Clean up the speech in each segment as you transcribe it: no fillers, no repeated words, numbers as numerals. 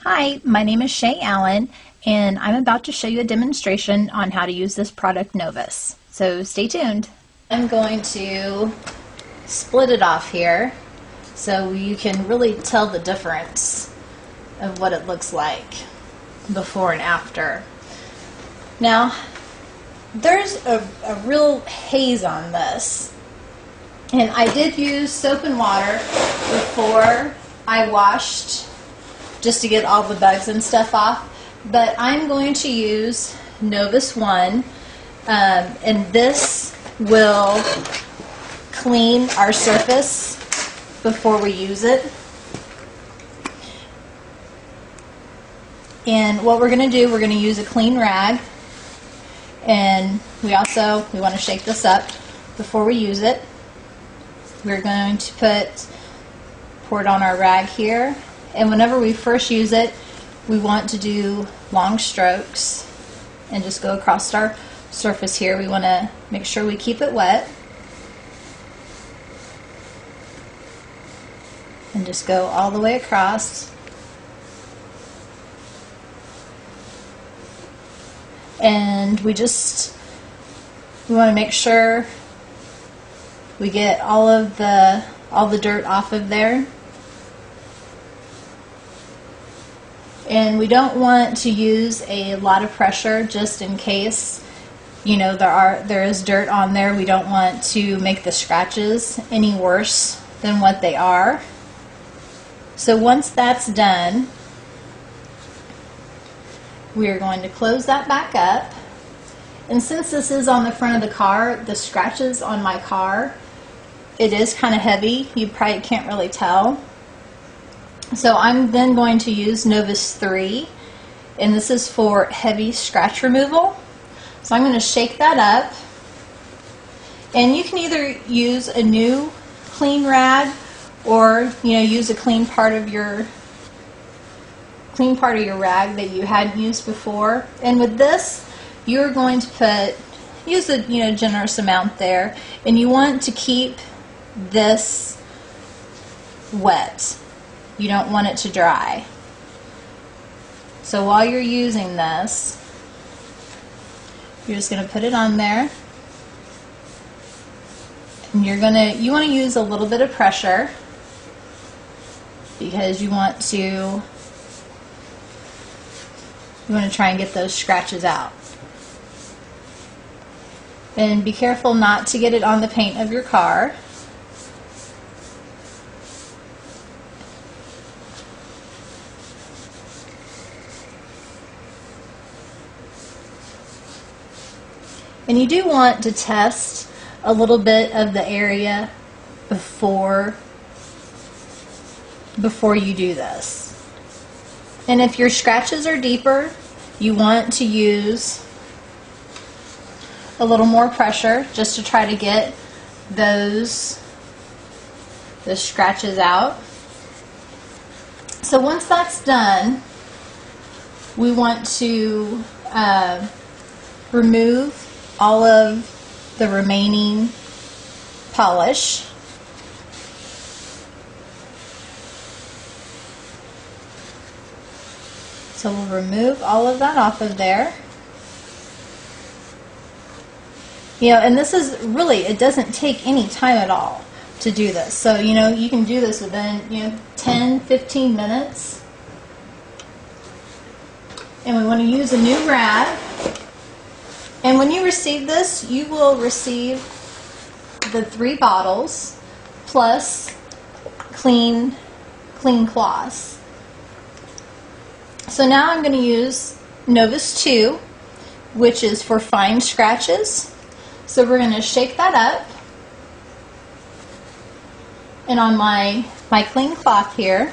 Hi, my name is Shay Allen, and I'm about to show you a demonstration on how to use this product Novus. So stay tuned. I'm going to split it off here so you can really tell the difference of what it looks like before and after. Now, there's a real haze on this, and I did use soap and water before I washed just to get all the bugs and stuff off, but I'm going to use Novus 1, and this will clean our surface before we use it. And what we're going to do, we're going to use a clean rag, and we want to shake this up before we use it. We're going to pour it on our rag here. And whenever we first use it, we want to do long strokes and just go across our surface here. We want to make sure we keep it wet. And just go all the way across. And we want to make sure we get all the dirt off of there. And we don't want to use a lot of pressure just in case, you know, there is dirt on there. We don't want to make the scratches any worse than what they are. So once that's done, we are going to close that back up. And since this is on the front of the car, the scratches on my car, it is kind of heavy. You probably can't really tell. So I'm then going to use Novus 3, and this is for heavy scratch removal. So I'm going to shake that up, and you can either use a new clean rag or use a clean part of your rag that you hadn't used before. And with this, you're going to use a generous amount there, and you want to keep this wet. You don't want it to dry. So while you're using this, you're just going to put it on there, and you want to use a little bit of pressure because you want to try and get those scratches out. And be careful not to get it on the paint of your car. And you do want to test a little bit of the area before you do this. And if your scratches are deeper, you want to use a little more pressure just to try to get the scratches out. So once that's done, we want to remove all of the remaining polish. So we'll remove all of that off of there. And this is really, it doesn't take any time at all to do this. So, you can do this within, 10, 15 minutes. And we want to use a new rag. And when you receive this, you will receive the 3 bottles plus clean cloths. So now I'm going to use Novus 2, which is for fine scratches. So we're going to shake that up. And on my clean cloth here,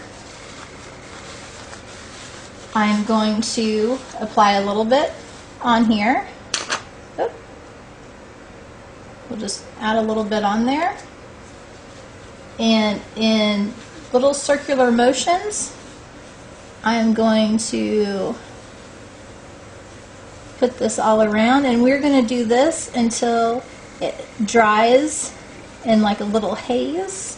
I'm going to apply a little bit on here. We'll just add a little bit on there, and in little circular motions I'm going to put this all around, and we're going to do this until it dries in like a little haze.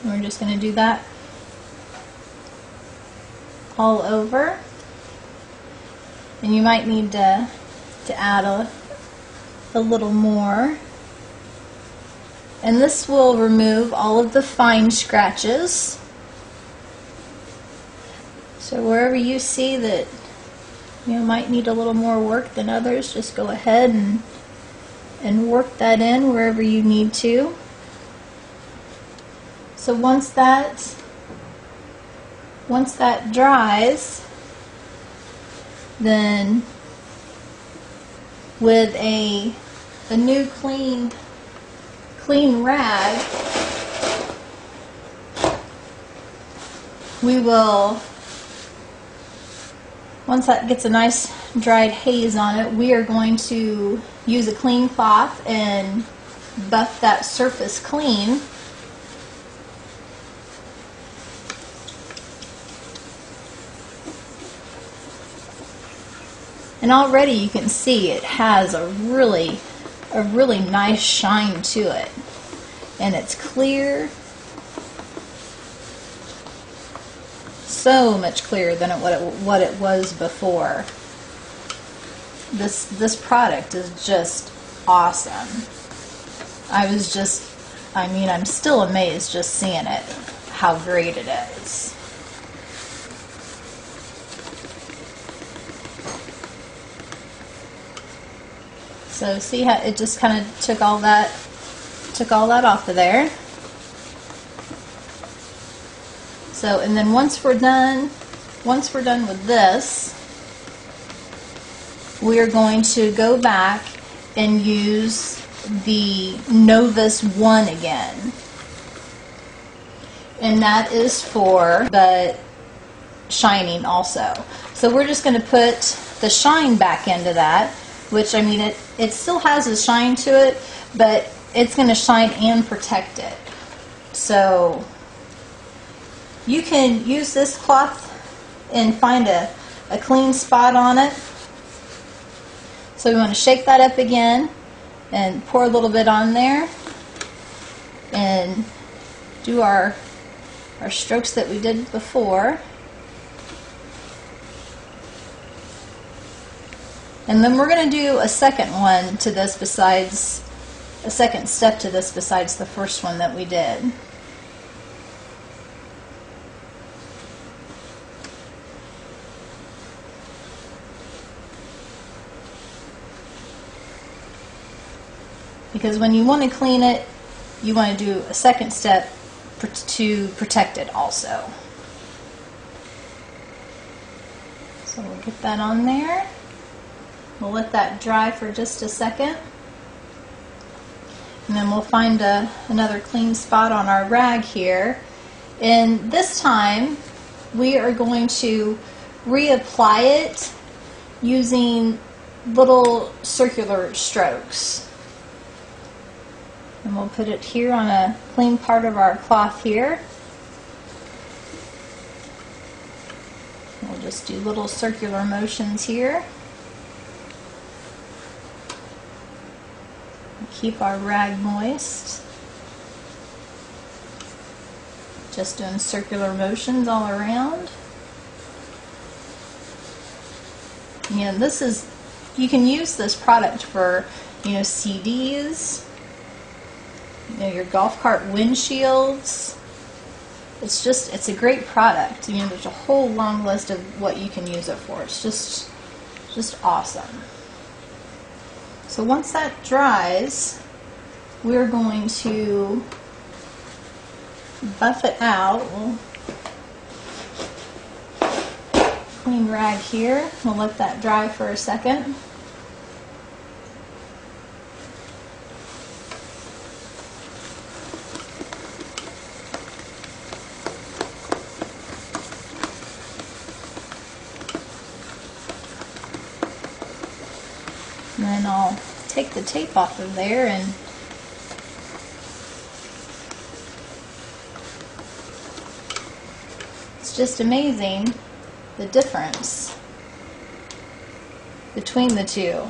And we're just going to do that all over. And you might need to add a little more. And this will remove all of the fine scratches. So wherever you see that you might need a little more work than others, just go ahead and work that in wherever you need to. So once that dries, then with a new clean rag, we will, once that gets a nice dried haze on it, we are going to use a clean cloth and buff that surface clean. And already you can see it has a really nice shine to it. And it's clear. So much clearer than what it was before. This product is just awesome. I'm still amazed just seeing it, how great it is. So see how it just kind of took all that off of there. So, and then once we're done with this, we are going to go back and use the NOVUS 1 again. And that is for the shining also. So we're just going to put the shine back into that, which, I mean, it still has a shine to it, but it's going to shine and protect it. So you can use this cloth and find a clean spot on it. So we want to shake that up again and pour a little bit on there and do our strokes that we did before. And then we're going to do a second one to this besides, a second step to this besides the first one that we did. Because when you want to clean it, you want to do a second step to protect it also. So we'll get that on there. We'll let that dry for just a second. And then we'll find another clean spot on our rag here. And this time, we are going to reapply it using little circular strokes. And we'll put it here on a clean part of our cloth here. We'll just do little circular motions here. Keep our rag moist. Just doing circular motions all around. And this is, you can use this product for, CDs, your golf cart windshields. It's a great product. There's a whole long list of what you can use it for. It's just awesome. So once that dries, we're going to buff it out. We'll clean rag here. We'll let that dry for a second. And then I'll take the tape off of there, and it's just amazing the difference between the two.